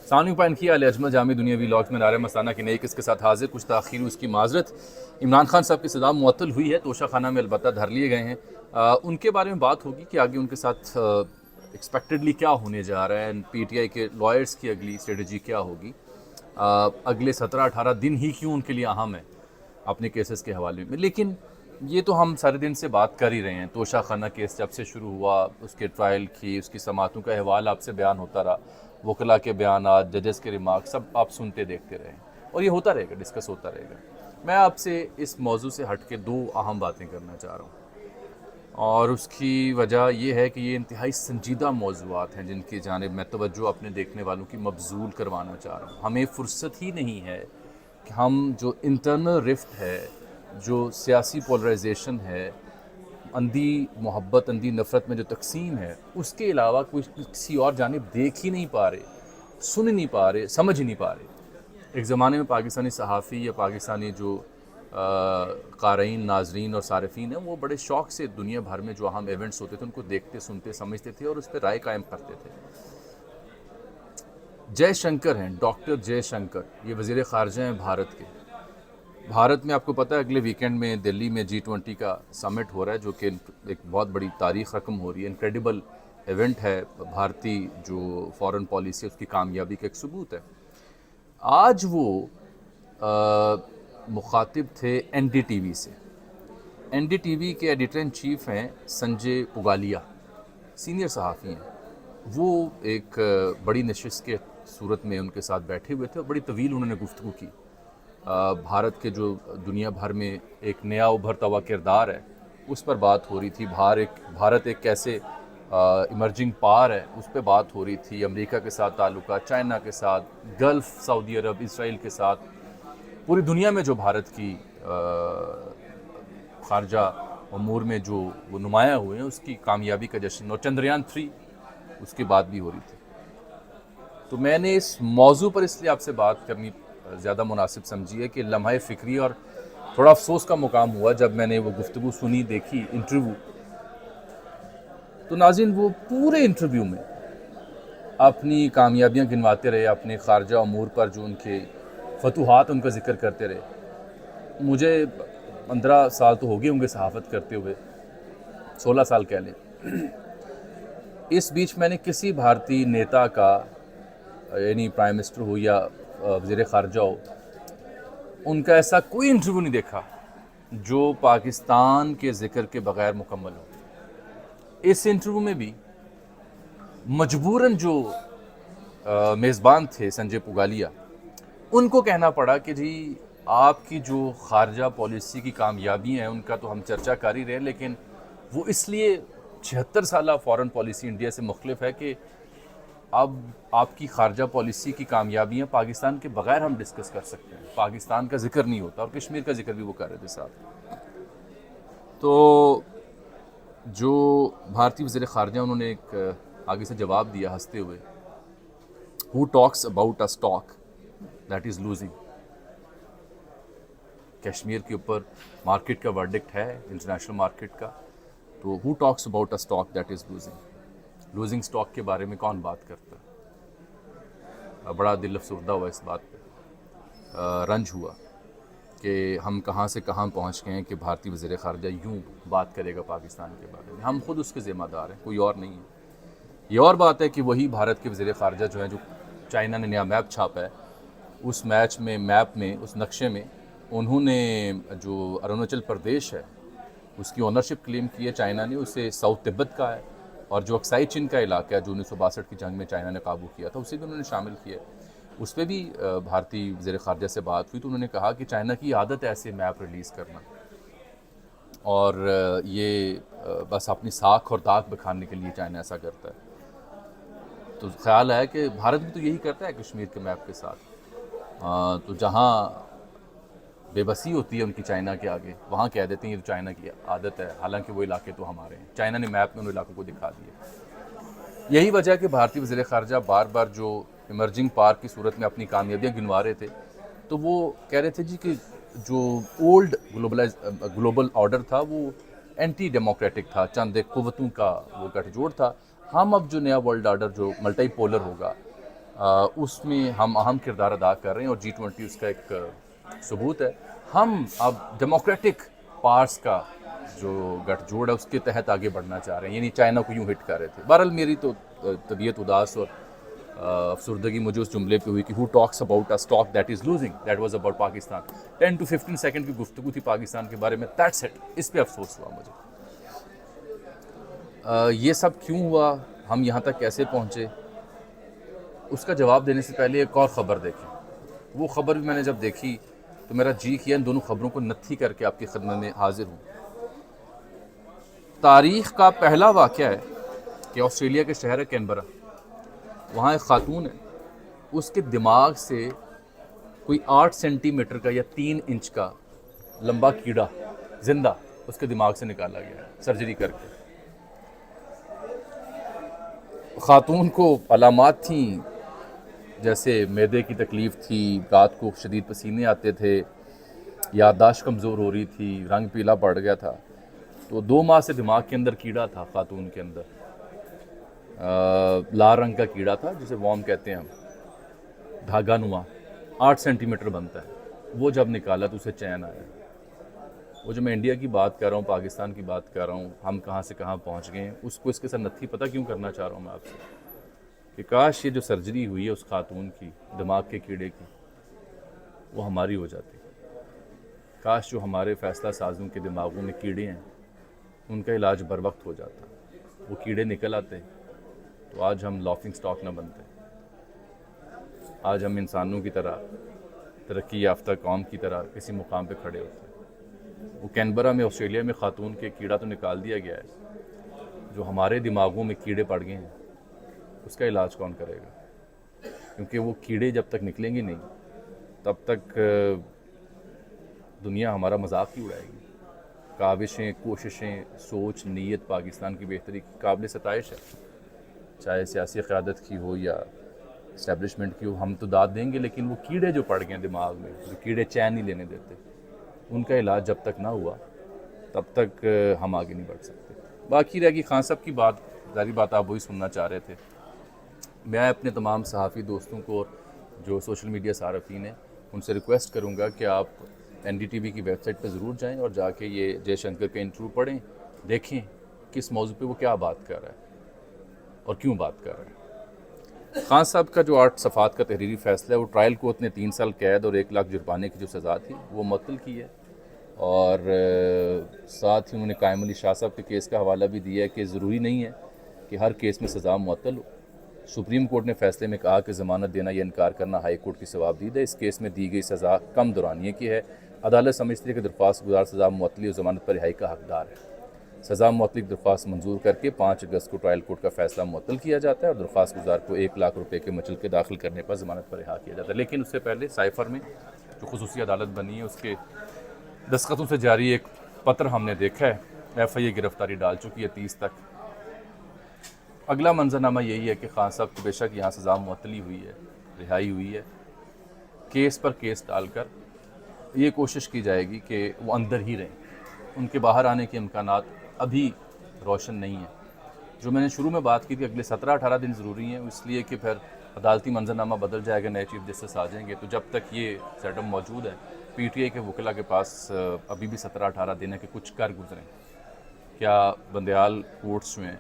ثانوی پائن کیا علی اجمل جامع دنیاوی لاگ میں نعرہ مستانہ کی نئی قسط کے ساتھ حاضر. کچھ تاخیر ہوئی اس کی معذرت. عمران خان صاحب کی صدا معطل ہوئی ہے, توشہ خانہ میں البتہ دھر لیے گئے ہیں. ان کے بارے میں بات ہوگی کہ آگے ان کے ساتھ ایکسپیکٹڈلی کیا ہونے جا رہا ہے, پی ٹی آئی کے لائرز کی اگلی اسٹریٹجی کیا ہوگی, اگلے 17-18 دن ہی کیوں ان کے لیے اہم ہے اپنے کیسز کے حوالے میں. لیکن یہ تو ہم سارے دن سے بات کر ہی رہے ہیں. توشہ خانہ کیس جب سے شروع ہوا, اس کے ٹرائل کی, اس کی سماعتوں کا احوال آپ سے بیان ہوتا رہا, وکلاء کے بیانات, ججز کے ریمارکس, سب آپ سنتے دیکھتے رہے, اور یہ ہوتا رہے گا, ڈسکس ہوتا رہے گا. میں آپ سے اس موضوع سے ہٹ کے 2 اہم باتیں کرنا چاہ رہا ہوں, اور اس کی وجہ یہ ہے کہ یہ انتہائی سنجیدہ موضوعات ہیں جن کی جانب میں توجہ اپنے دیکھنے والوں کی مبذول کروانا چاہ رہا ہوں. ہمیں فرصت ہی نہیں ہے کہ ہم جو انٹرنل رفٹ ہے, جو سیاسی پولرائزیشن ہے, اندھی محبت, اندھی نفرت میں جو تقسیم ہے, اس کے علاوہ کوئی کسی اور جانب دیکھ ہی نہیں پا رہے, سن نہیں پا رہے, سمجھ نہیں پا رہے. ایک زمانے میں پاکستانی صحافی یا پاکستانی جو قارئین, ناظرین اور صارفین ہیں, وہ بڑے شوق سے دنیا بھر میں جو اہم ایونٹس ہوتے تھے ان کو دیکھتے, سنتے, سمجھتے تھے اور اس پہ رائے قائم کرتے تھے. جے شنکر ہیں, ڈاکٹر جے شنکر, یہ وزیر خارجہ ہیں بھارت کے. بھارت میں آپ کو پتہ ہے اگلے ویکینڈ میں دلی میں G20 کا سمٹ ہو رہا ہے, جو کہ ایک بہت بڑی تاریخ رقم ہو رہی ہے. انکریڈیبل ایونٹ ہے, بھارتی جو فارن پالیسی ہے اس کی کامیابی کا ایک ثبوت ہے. آج وہ مخاطب تھے این ڈی ٹی وی سے. این ڈی ٹی وی کے ایڈیٹر ان چیف ہیں سنجے پوگالیا, سینئر صحافی ہیں. وہ ایک بڑی نشست کے صورت میں ان کے ساتھ بیٹھے ہوئے تھے اور بڑی طویل انہوں نے گفتگو کی. بھارت کے جو دنیا بھر میں ایک نیا ابھرتا ہوا کردار ہے اس پر بات ہو رہی تھی. بھارت ایک کیسے ایمرجنگ پاور ہے اس پہ بات ہو رہی تھی. امریکہ کے ساتھ تعلقات, چائنا کے ساتھ, گلف, سعودی عرب, اسرائیل کے ساتھ, پوری دنیا میں جو بھارت کی خارجہ امور میں جو وہ نمایاں ہوئے ہیں اس کی کامیابی کا جشن, اور چندریان 3 اس کی بات بھی ہو رہی تھی. تو میں نے اس موضوع پر اس لیے آپ سے بات کرنی زیادہ مناسب سمجھی ہے کہ لمحہ فکری اور تھوڑا افسوس کا مقام ہوا جب میں نے وہ گفتگو سنی, دیکھی, انٹرویو. تو ناظرین, وہ پورے انٹرویو میں اپنی کامیابیاں گنواتے رہے, اپنے خارجہ امور پر جو ان کے فتوحات ان کا ذکر کرتے رہے. مجھے 15 سال تو ہو گئے ہوں گے صحافت کرتے ہوئے, 16 سال کہہ لیں. اس بیچ میں نے کسی بھارتی نیتا کا, یعنی پرائم منسٹر ہو یا وزیر خارجہ ہو, ان کا ایسا کوئی انٹرویو نہیں دیکھا جو پاکستان کے ذکر کے بغیر مکمل ہو. اس انٹرویو میں بھی مجبوراً جو میزبان تھے سنجے پوگالیا, ان کو کہنا پڑا کہ جی آپ کی جو خارجہ پالیسی کی کامیابی ہیں ان کا تو ہم چرچا کر ہی رہے, لیکن وہ اس لیے 76 سالہ فارن پالیسی انڈیا سے مختلف ہے کہ اب آپ کی خارجہ پالیسی کی کامیابیاں پاکستان کے بغیر ہم ڈسکس کر سکتے ہیں, پاکستان کا ذکر نہیں ہوتا, اور کشمیر کا ذکر بھی وہ کر رہے تھے ساتھ. تو جو بھارتی وزیر خارجہ, انہوں نے ایک آگے سے جواب دیا ہنستے ہوئے, Who talks about a stock that is losing. Kashmir کے اوپر مارکیٹ کا ورڈکٹ ہے, انٹرنیشنل مارکیٹ کا, تو who talks about a stock that is losing. Losing stock کے بارے میں کون بات کرتا ہے. بڑا دل افسردہ ہوا اس بات پہ, رنج ہوا کہ ہم کہاں سے کہاں پہنچ گئے ہیں کہ بھارتی وزیر خارجہ یوں بات کرے گا پاکستان کے بارے میں. ہم خود اس کے ذمہ دار ہیں, کوئی اور نہیں ہے. یہ اور بات ہے کہ وہی بھارت کے وزیر خارجہ جو ہیں, جو چائنا نے نیا میپ چھاپا ہے, اس میپ میں اس نقشے میں انہوں نے جو اروناچل پردیش ہے اس کی اونرشپ کلیم کی ہے چائنا نے, اسے ساؤتھ تبت کا ہے, اور جو اکسائی چین کا علاقہ ہے جو 1962 کی جنگ میں چائنا نے قابو کیا تھا اسے بھی انہوں نے شامل کیا. اس پہ بھی بھارتی وزیر خارجہ سے بات ہوئی تو انہوں نے کہا کہ چائنا کی عادت ہے ایسے میپ ریلیز کرنا, اور یہ بس اپنی ساکھ اور طاقت بکھارنے کے لیے چائنا ایسا کرتا ہے. تو خیال ہے کہ بھارت بھی تو یہی کرتا ہے کشمیر کے میپ کے ساتھ. تو جہاں بے بسی ہوتی ہے ان کی چائنا کے آگے, وہاں کہہ دیتے ہیں یہ تو چائنا کی عادت ہے, حالانکہ وہ علاقے تو ہمارے ہیں. چائنا نے میپ میں ان علاقوں کو دکھا دیے. یہی وجہ ہے کہ بھارتی وزیر خارجہ بار بار جو ایمرجنگ پاور کی صورت میں اپنی کامیابیاں گنوا رہے تھے, تو وہ کہہ رہے تھے جی کہ جو اولڈ گلوبل آرڈر تھا وہ اینٹی ڈیموکریٹک تھا, چند ایک قوتوں کا وہ گٹھ جوڑ تھا. ہم اب جو نیا ورلڈ آرڈر جو ملٹی پولر ہوگا, اس میں ہم اہم کردار ادا کر رہے ہیں اور G20 اس کا ایک ثبوت ہے. ہم اب ڈیموکریٹک پارٹس کا جو گٹھ جوڑ ہے اس کے تحت آگے بڑھنا چاہ رہے ہیں, یعنی چائنا کو یوں ہٹ کر رہے تھے. بہرحال میری تو طبیعت اداس اور افسردگی مجھے اس جملے پہ ہوئی کہ who talks about a stock that is losing, that was about Pakistan. 10 to 15 second کی گفتگو تھی پاکستان کے بارے میں, that's it. اس پہ افسوس ہوا مجھے. یہ سب کیوں ہوا, ہم یہاں تک کیسے پہنچے, اس کا جواب دینے سے پہلے ایک اور خبر دیکھیں. وہ خبر بھی میں نے جب دیکھی تو میرا جی کیا ان دونوں خبروں کو نتھی کر کے آپ کی خدمت میں حاضر ہوں. تاریخ کا پہلا واقعہ ہے کہ آسٹریلیا کے شہر ہے کینبرا, وہاں ایک خاتون ہے, اس کے دماغ سے کوئی 8 سینٹی میٹر کا یا 3 انچ کا لمبا کیڑا زندہ اس کے دماغ سے نکالا گیا ہے سرجری کر کے. خاتون کو علامات تھیں جیسے معدے کی تکلیف تھی, رات کو شدید پسینے آتے تھے, یادداشت کمزور ہو رہی تھی, رنگ پیلا پڑ گیا تھا. تو 2 ماہ سے دماغ کے اندر کیڑا تھا خاتون کے اندر, لال رنگ کا کیڑا تھا جسے وارم کہتے ہیں ہم, دھاگا نما 8 سینٹی میٹر بنتا ہے. وہ جب نکالا تو اسے چین آیا. وہ جو میں انڈیا کی بات کر رہا ہوں, پاکستان کی بات کر رہا ہوں, ہم کہاں سے کہاں پہنچ گئے ہیں, اس کو اس کے ساتھ نتھی پتہ کیوں کرنا چاہ رہا ہوں میں آپ سے, کہ کاش یہ جو سرجری ہوئی ہے اس خاتون کی دماغ کے کیڑے کی وہ ہماری ہو جاتی. کاش جو ہمارے فیصلہ سازوں کے دماغوں میں کیڑے ہیں ان کا علاج بر وقت ہو جاتا. وہ کیڑے نکل آتے تو آج ہم لافنگ سٹاک نہ بنتے, آج ہم انسانوں کی طرح ترقی یافتہ قوم کی طرح کسی مقام پہ کھڑے ہوتے ہیں. وہ کینبرا میں آسٹریلیا میں خاتون کے کیڑا تو نکال دیا گیا ہے, جو ہمارے دماغوں میں کیڑے پڑ گئے ہیں اس کا علاج کون کرے گا, کیونکہ وہ کیڑے جب تک نکلیں گے نہیں تب تک دنیا ہمارا مذاق ہی اڑائے گی. کاوشیں, کوششیں, سوچ, نیت پاکستان کی بہتری کی قابل ستائش ہے, چاہے سیاسی قیادت کی ہو یا اسٹیبلشمنٹ کی ہو. ہم تو داد دیں گے, لیکن وہ کیڑے جو پڑ گئے ہیں دماغ میں, جو کیڑے چین نہیں لینے دیتے, ان کا علاج جب تک نہ ہوا تب تک ہم آگے نہیں بڑھ سکتے. باقی رہ گئی خان صاحب کی بات, ظاہری بات آپ وہی سننا چاہ رہے تھے. میں اپنے تمام صحافی دوستوں کو اور جو سوشل میڈیا صارفین ہیں ان سے ریکویسٹ کروں گا کہ آپ NDTV کی ویب سائٹ پہ ضرور جائیں اور جا کے یہ جے شنکر کا انٹرویو پڑھیں, دیکھیں کس موضوع پہ وہ کیا بات کر رہا ہے اور کیوں بات کر رہا ہے. خان صاحب کا جو 8 صفحات کا تحریری فیصلہ ہے وہ ٹرائل کورٹ نے 3 سال قید اور 1 لاکھ جرمانے کی جو سزا تھی وہ معطل کی ہے, اور ساتھ ہی انہوں نے قائم علی شاہ صاحب کے کیس کا حوالہ بھی دیا ہے کہ ضروری نہیں ہے کہ ہر کیس میں سزا معطل ہو. سپریم کورٹ نے فیصلے میں کہا کہ ضمانت دینا یا انکار کرنا ہائی کورٹ کی ثوابدید ہے. اس کیس میں دی گئی سزا کم دورانیے کی ہے. عدالت سمجھتی ہے کہ درخواست گزار سزا معطلی اور ضمانت پر رہائی کا حقدار ہے. سزا معطلی کی درخواست منظور کر کے 5 اگست کو ٹرائل کورٹ کا فیصلہ معطل کیا جاتا ہے اور درخواست گزار کو 1 لاکھ روپے کے مچلقے داخل کرنے پر ضمانت پر رہا کیا جاتا ہے. لیکن اس سے پہلے سائفر میں جو خصوصی عدالت بنی ہے اس کے دستخطوں سے جاری ایک پتر ہم نے دیکھا ہے, FIA گرفتاری ڈال چکی ہے 30 تک. اگلا منظرنامہ یہی ہے کہ خان صاحب کو بے شک یہاں سزا معطلی ہوئی ہے, رہائی ہوئی ہے, کیس پر کیس ڈال کر یہ کوشش کی جائے گی کہ وہ اندر ہی رہیں. ان کے باہر آنے کے امکانات ابھی روشن نہیں ہیں. جو میں نے شروع میں بات کی تھی اگلے 17-18 دن ضروری ہیں, اس لیے کہ پھر عدالتی منظرنامہ بدل جائے گا, نئے چیف جسٹس آ جائیں گے. تو جب تک یہ سیٹ اپ موجود ہے PTI کے وکلا کے پاس ابھی بھی 17-18 دن ہے کہ کچھ کر گزریں. کیا بندیال کورٹس جو ہیں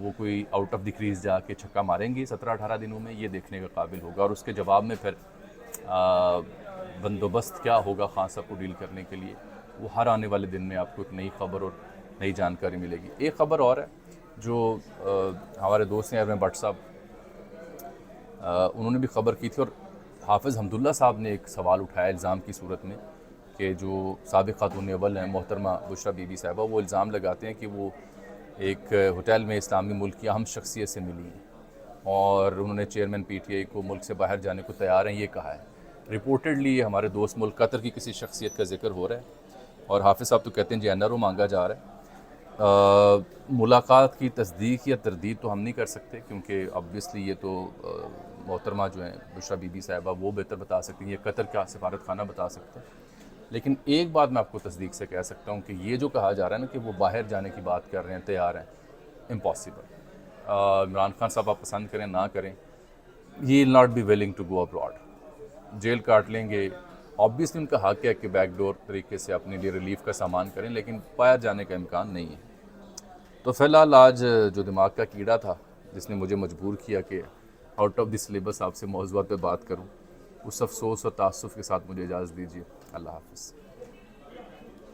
وہ کوئی آؤٹ آف دی کریز جا کے چھکا ماریں گی 17-18 دنوں میں, یہ دیکھنے کا قابل ہوگا. اور اس کے جواب میں پھر بندوبست کیا ہوگا خان صاحب کو ڈیل کرنے کے لیے, وہ ہر آنے والے دن میں آپ کو ایک نئی خبر اور نئی جانکاری ملے گی. ایک خبر اور ہے جو ہمارے دوست ہیں ارون بٹ صاحب, انہوں نے بھی خبر کی تھی, اور حافظ حمداللہ صاحب نے ایک سوال اٹھایا الزام کی صورت میں کہ جو سابق خاتون اول ہیں محترمہ بشرا بی بی صاحبہ, وہ الزام لگاتے ہیں کہ وہ ایک ہوٹل میں اسلامی ملک کی اہم شخصیت سے ملی ہیں اور انہوں نے چیئرمین PTI کو ملک سے باہر جانے کو تیار ہیں یہ کہا ہے. رپورٹڈلی ہمارے دوست ملک قطر کی کسی شخصیت کا ذکر ہو رہا ہے, اور حافظ صاحب تو کہتے ہیں NRO مانگا جا رہا ہے. ملاقات کی تصدیق یا تردید تو ہم نہیں کر سکتے کیونکہ آبویسلی یہ تو محترمہ جو ہیں بشرا بی بی صاحبہ وہ بہتر بتا سکتی ہیں, یہ قطر کا سفارت خانہ بتا سکتے ہیں. لیکن ایک بات میں آپ کو تصدیق سے کہہ سکتا ہوں کہ یہ جو کہا جا رہا ہے نا کہ وہ باہر جانے کی بات کر رہے ہیں, تیار ہیں, امپاسبل. عمران خان صاحب آپ پسند کریں نہ کریں, he will not be willing to go abroad. جیل کاٹ لیں گے, آبویسلی ان کا حق ہے کہ بیک ڈور طریقے سے اپنے لیے ریلیف کا سامان کریں, لیکن پایا جانے کا امکان نہیں ہے. تو فی الحال آج جو دماغ کا کیڑا تھا جس نے مجھے مجبور کیا کہ آؤٹ آف دی سلیبس آپ سے موضوعات پہ بات کروں, اس افسوس اور تاسف کے ساتھ مجھے اجازت دیجیے. اللہ حافظ.